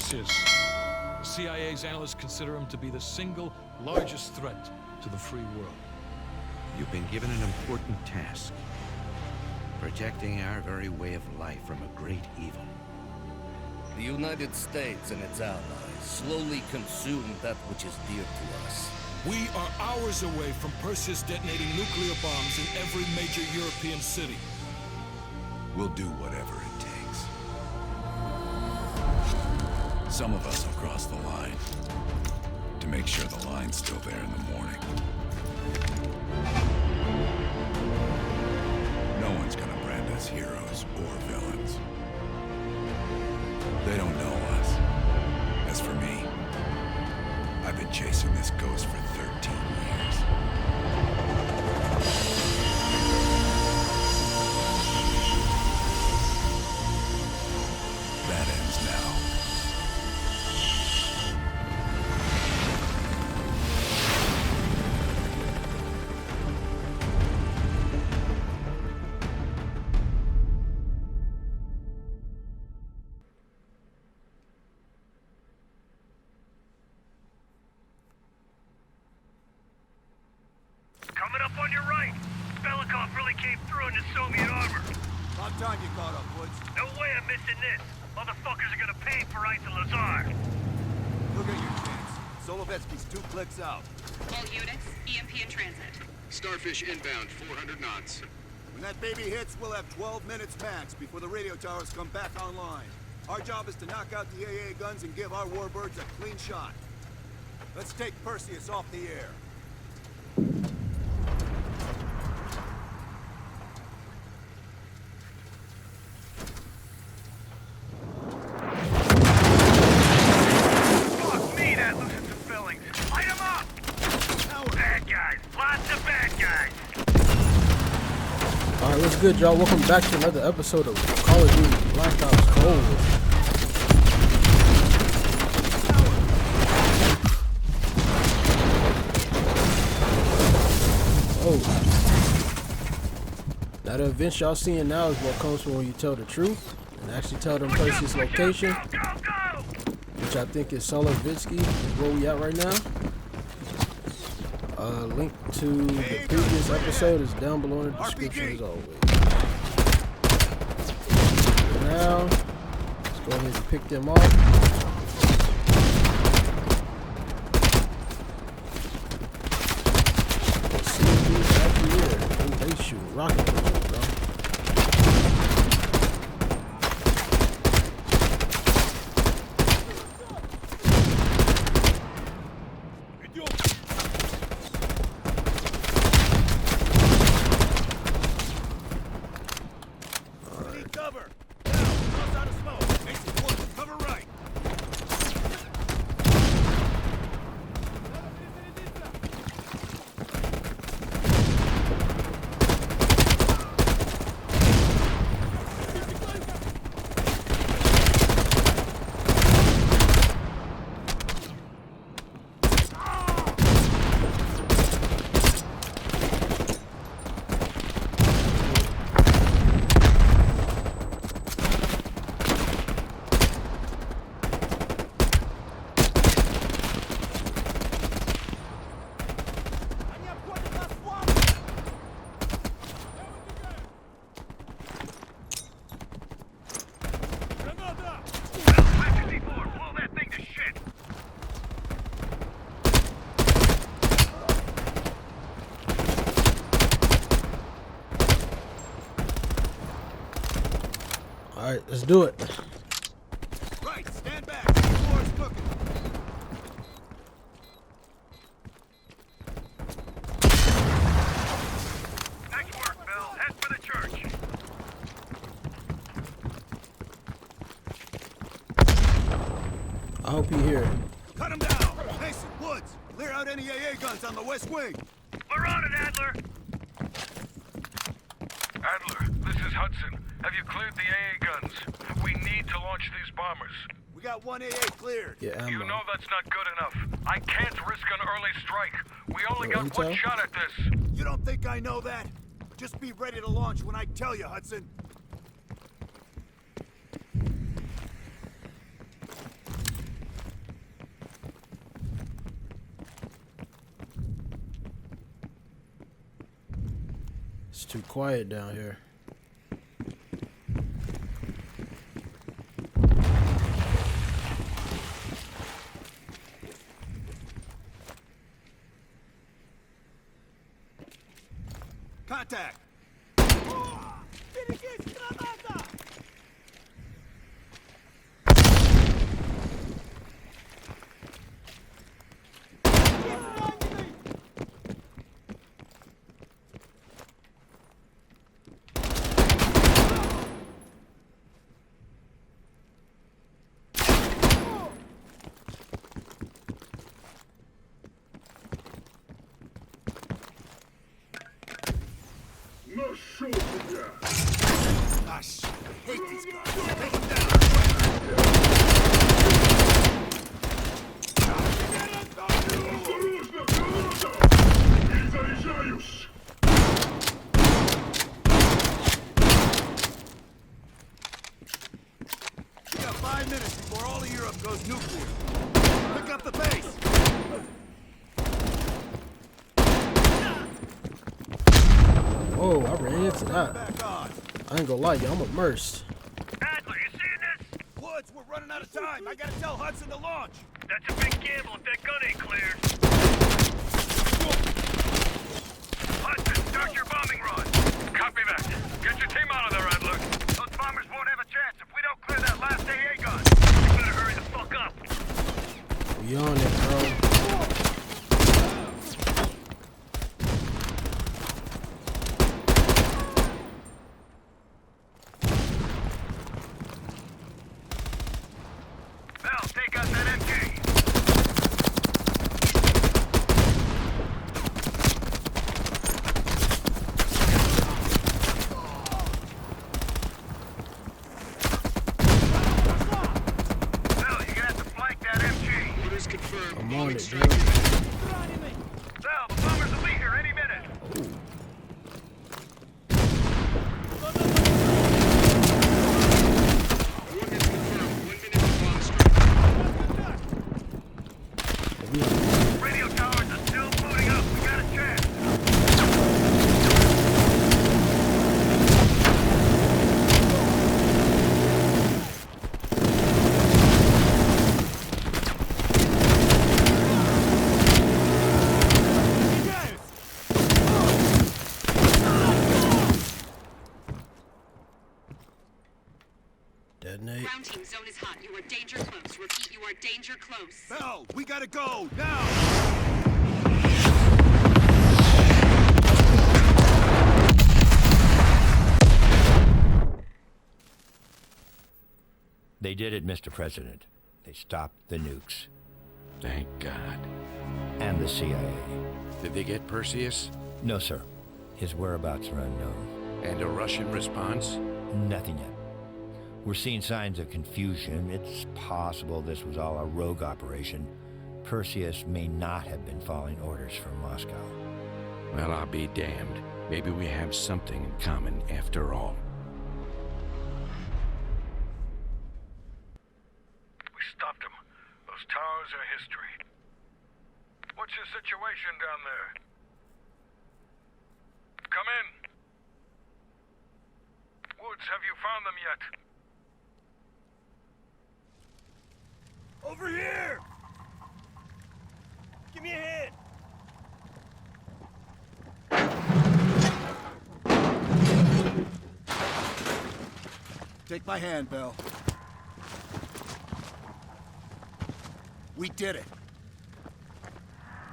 Perseus. The CIA's analysts consider him to be the single largest threat to the free world. You've been given an important task. Protecting our very way of life from a great evil. The United States and its allies slowly consume that which is dear to us. We are hours away from Perseus detonating nuclear bombs in every major European city. We'll do whatever it takes. Some of us will cross the line to make sure the line's still there in the morning. No one's gonna brand us heroes or villains. They don't know us. As for me, I've been chasing this ghost for 13 years. That ends now. Coming up on your right. Belikov really came through in the Soviet armor. About time you caught up, Woods. No way I'm missing this. Motherfuckers are gonna pay for Ice and Lazar. Look at your chance. Solovetsky's 2 clicks out. All units, EMP in transit. Starfish inbound, 400 knots. When that baby hits, we'll have 12 minutes max before the radio towers come back online. Our job is to knock out the AA guns and give our warbirds a clean shot. Let's take Perseus off the air. What's good, y'all? Welcome back to another episode of Call of Duty Black Ops Cold. Oh, that event y'all seeing now is what comes from when you tell the truth and actually tell them Perseus' location, which I think is Solovetsky, is where we at right now. Link to the previous episode is down below in the description as always. For now, let's go ahead and pick them off. Let's see who's actually here. Oh, they shoot rocket launchers, bro. Alright, let's do it. Right, stand back. The floor's cooking. Nice work, Bill. Head for the church. I hope you hear it. Cut him down. Mason, Woods, clear out any AA guns on the west wing. We're on it, Adler. Adler, this is Hudson. Have you cleared the AA guns? We need to launch these bombers. We got 1 AA cleared. Yeah, You know that's not good enough. I can't risk an early strike. We only got one shot at this. You don't think I know that? Just be ready to launch when I tell you, Hudson. It's too quiet down here. Contact! Ah, shit. I hate these guys. Take them down. We got 5 minutes before all of Europe goes nuclear. Pick up the pace. Whoa, I ran into that. Back on. I ain't gonna lie, y'all, I'm immersed. Adler, you seeing this? Woods, we're running out of time. I gotta tell Hudson to launch. That's a big gamble if that gun ain't cleared. Hudson, start your bombing run. Copy that. Get your team out of there, Adler. Those bombers won't have a chance if we don't clear that last AA gun. You better hurry the fuck up. We on it, bro. Val, take out that MG. Val, you're gonna have to flank that MG. Orders confirmed. I'm on it, Extract- dude. Val, the bombers will be here any minute. Coordinates confirmed. 1 minute to bomb strike. We on. Radio towers are still booting up. We got a chance. Detonate. Ground team, zone is hot. You are danger close. Repeat, you are danger close. Val, we gotta go now. They did it, Mr. President. They stopped the nukes. Thank God. And the CIA. Did they get Perseus? No, sir. His whereabouts are unknown. And a Russian response? Nothing yet. We're seeing signs of confusion. It's possible this was all a rogue operation. Perseus may not have been following orders from Moscow. Well, I'll be damned. Maybe we have something in common after all. We stopped them. Those towers are history. What's your situation down there? Come in. Woods, have you found them yet? Over here! Give me a hand! Take my hand, Bell. We did it.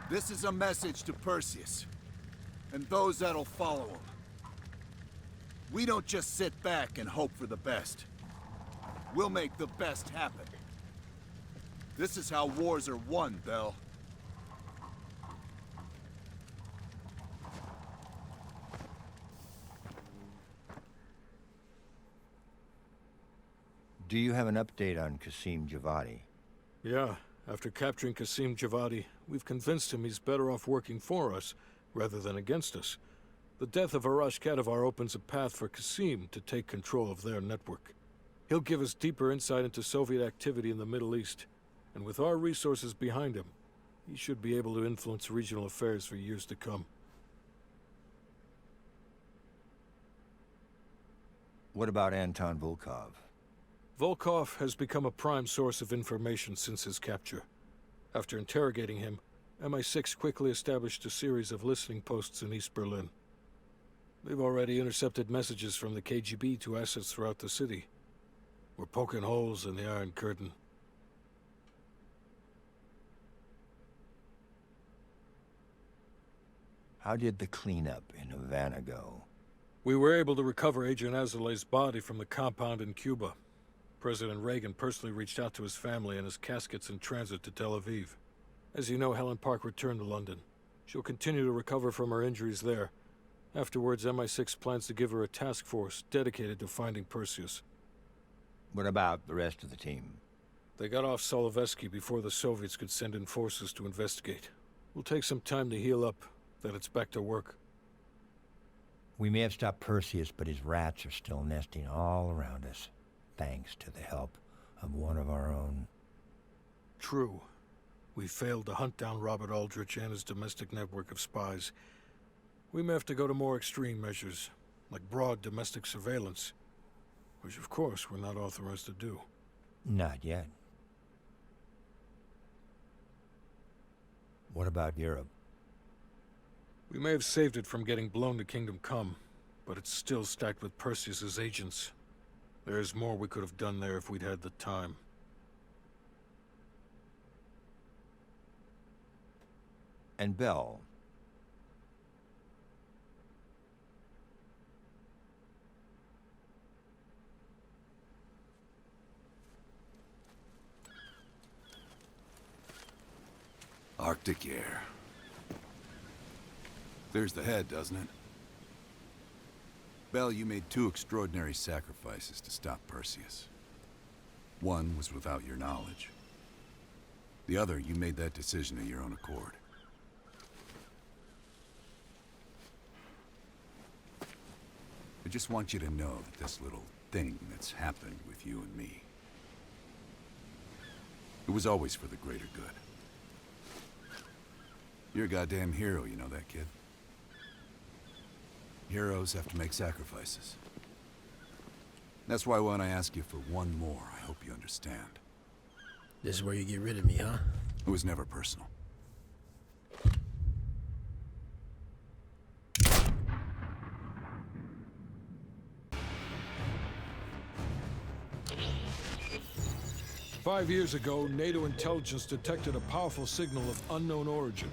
This is a message to Perseus, and those that'll follow him. We don't just sit back and hope for the best. We'll make the best happen. This is how wars are won, Bell. Do you have an update on Qasim Javadi? Yeah, after capturing Qasim Javadi, we've convinced him he's better off working for us rather than against us. The death of Arash Kadivar opens a path for Qasim to take control of their network. He'll give us deeper insight into Soviet activity in the Middle East, and with our resources behind him, he should be able to influence regional affairs for years to come. What about Anton Volkov? Volkov has become a prime source of information since his capture. After interrogating him, MI6 quickly established a series of listening posts in East Berlin. They've already intercepted messages from the KGB to assets throughout the city. We're poking holes in the Iron Curtain. How did the cleanup in Havana go? We were able to recover Agent Azoulay's body from the compound in Cuba. President Reagan personally reached out to his family, and his casket's in transit to Tel Aviv. As you know, Helen Park returned to London. She'll continue to recover from her injuries there. Afterwards, MI6 plans to give her a task force dedicated to finding Perseus. What about the rest of the team? They got off Solovetsky before the Soviets could send in forces to investigate. We'll take some time to heal up, then it's back to work. We may have stopped Perseus, but his rats are still nesting all around us, thanks to the help of one of our own. True. We failed to hunt down Robert Aldrich and his domestic network of spies. We may have to go to more extreme measures, like broad domestic surveillance, which of course we're not authorized to do. Not yet. What about Europe? We may have saved it from getting blown to Kingdom Come, but it's still stacked with Perseus's agents. There's more we could have done there if we'd had the time. And Bell? Arctic air. There's the head, doesn't it? Bell, you made two extraordinary sacrifices to stop Perseus. One was without your knowledge. The other, you made that decision of your own accord. I just want you to know that this little thing that's happened with you and me, it was always for the greater good. You're a goddamn hero, you know that, kid? Heroes have to make sacrifices. That's why when I ask you for one more, I hope you understand. This is where you get rid of me, huh? It was never personal. Five years ago, NATO intelligence detected a powerful signal of unknown origin.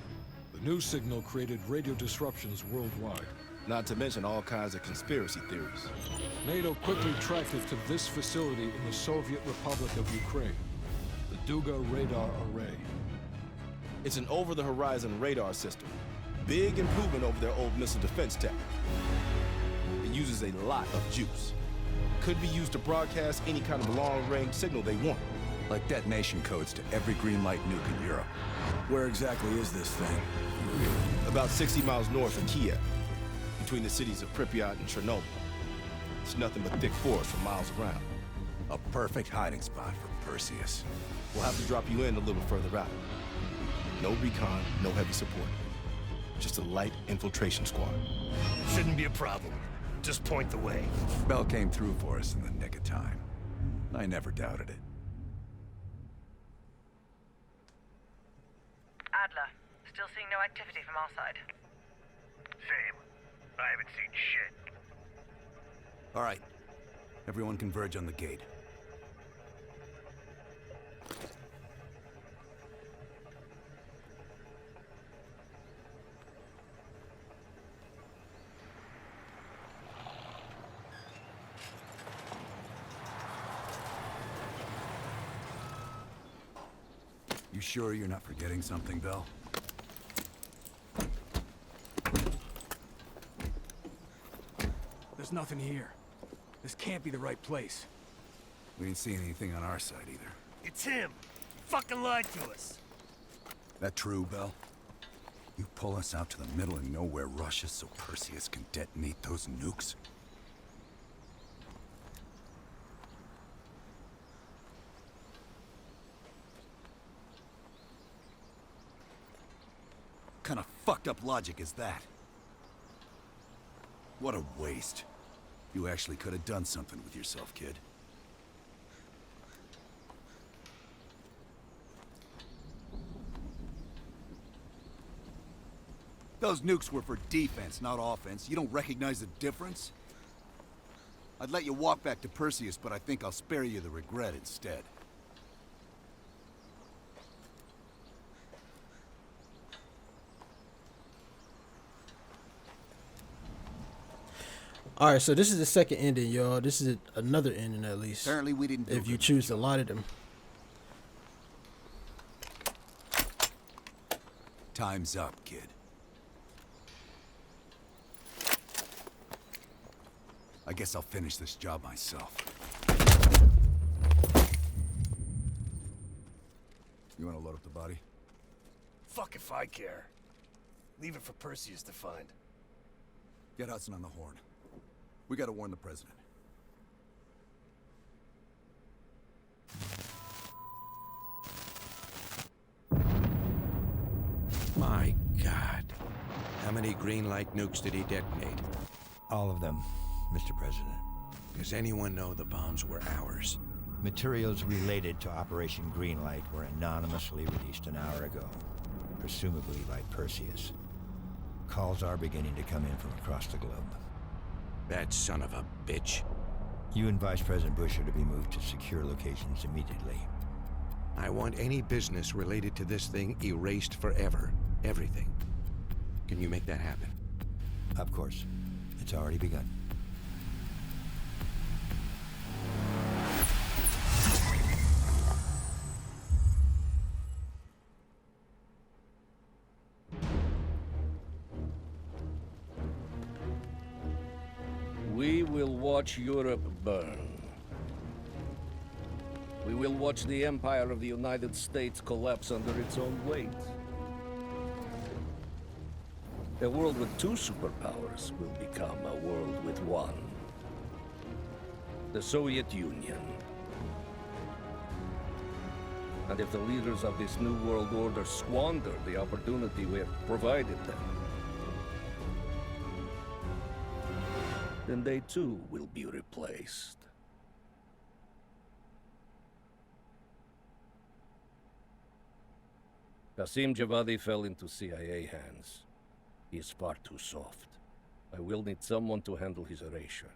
The new signal created radio disruptions worldwide. Not to mention all kinds of conspiracy theories. NATO quickly tracked it to this facility in the Soviet Republic of Ukraine, the Duga Radar Array. It's an over-the-horizon radar system. Big improvement over their old missile defense tech. It uses a lot of juice. Could be used to broadcast any kind of long-range signal they want. Like detonation codes to every green light nuke in Europe. Where exactly is this thing? About 60 miles north of Kiev, between the cities of Pripyat and Chernobyl. It's nothing but thick forest for miles around. A perfect hiding spot for Perseus. We'll have to drop you in a little further out. No recon, no heavy support. Just a light infiltration squad. Shouldn't be a problem. Just point the way. Bell came through for us in the nick of time. I never doubted it. Adler, still seeing no activity from our side. Same. I haven't seen shit. All right. Everyone converge on the gate. You sure you're not forgetting something, Bell? There's nothing here. This can't be the right place. We ain't seeing anything on our side either. It's him. He fucking lied to us. That true, Bell? You pull us out to the middle of nowhere, Russia, so Perseus can detonate those nukes? What kind of fucked up logic is that? What a waste. You actually could have done something with yourself, kid. Those nukes were for defense, not offense. You don't recognize the difference? I'd let you walk back to Perseus, but I think I'll spare you the regret instead. All right, so this is the second ending, y'all. This is another ending, at least. Apparently we didn't do if you good. choose a lot of them. Time's up, kid. I guess I'll finish this job myself. You want to load up the body? Fuck if I care. Leave it for Perseus to find. Get Hudson on the horn. We gotta warn the president. My God. How many green light nukes did he detonate? All of them, Mr. President. Does anyone know the bombs were ours? Materials related to Operation Greenlight were anonymously released an hour ago, presumably by Perseus. Calls are beginning to come in from across the globe. That son of a bitch. You and Vice President Bush are to be moved to secure locations immediately. I want any business related to this thing erased forever. Everything. Can you make that happen? Of course. It's already begun. We will watch Europe burn. We will watch the empire of the United States collapse under its own weight. A world with two superpowers will become a world with one. The Soviet Union. And if the leaders of this new world order squander the opportunity we have provided them, then they too will be replaced. Qasim Javadi fell into CIA hands. He is far too soft. I will need someone to handle his erasure.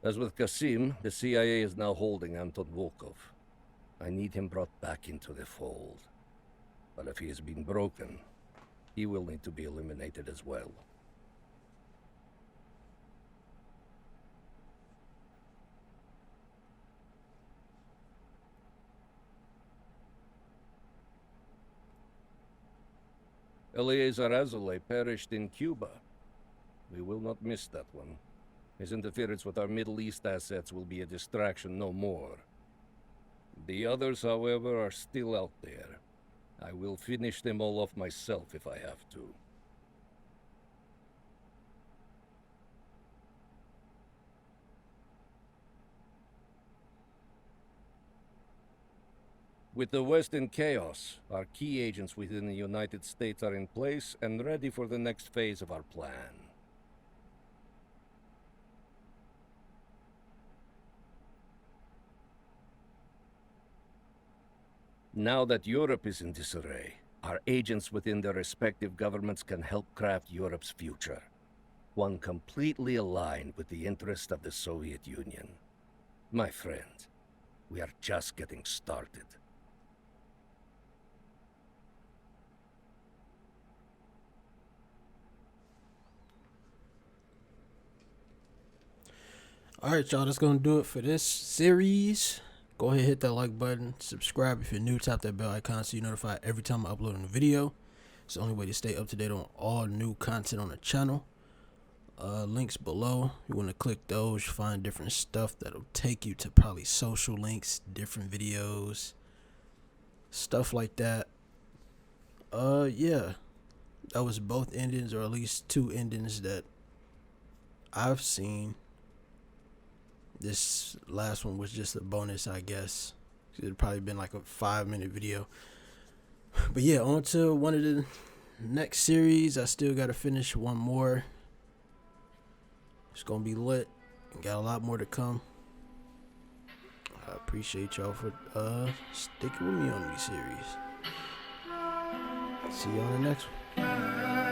As with Qasim, the CIA is now holding Anton Volkov. I need him brought back into the fold. But if he has been broken, he will need to be eliminated as well. Eleazar Azulay perished in Cuba. We will not miss that one. His interference with our Middle East assets will be a distraction no more. The others, however, are still out there. I will finish them all off myself if I have to. With the West in chaos, our key agents within the United States are in place and ready for the next phase of our plan. Now that Europe is in disarray, our agents within their respective governments can help craft Europe's future. One completely aligned with the interest of the Soviet Union. My friend, we are just getting started. Alright, y'all, that's gonna do it for this series. Go ahead, hit that like button, subscribe if you're new, tap that bell icon so you're notified every time I upload a new video. It's the only way to stay up to date on all new content on the channel. Links below. You want to click those, find different stuff that'll take you to probably social links, different videos, stuff like that. Yeah. that was both endings, or at least two endings that I've seen. This last one was just a bonus, I guess. It'd probably been like a 5-minute video. But yeah, on to one of the next series. I still got to finish one more. It's going to be lit. Got a lot more to come. I appreciate y'all for sticking with me on these series. See you on the next one.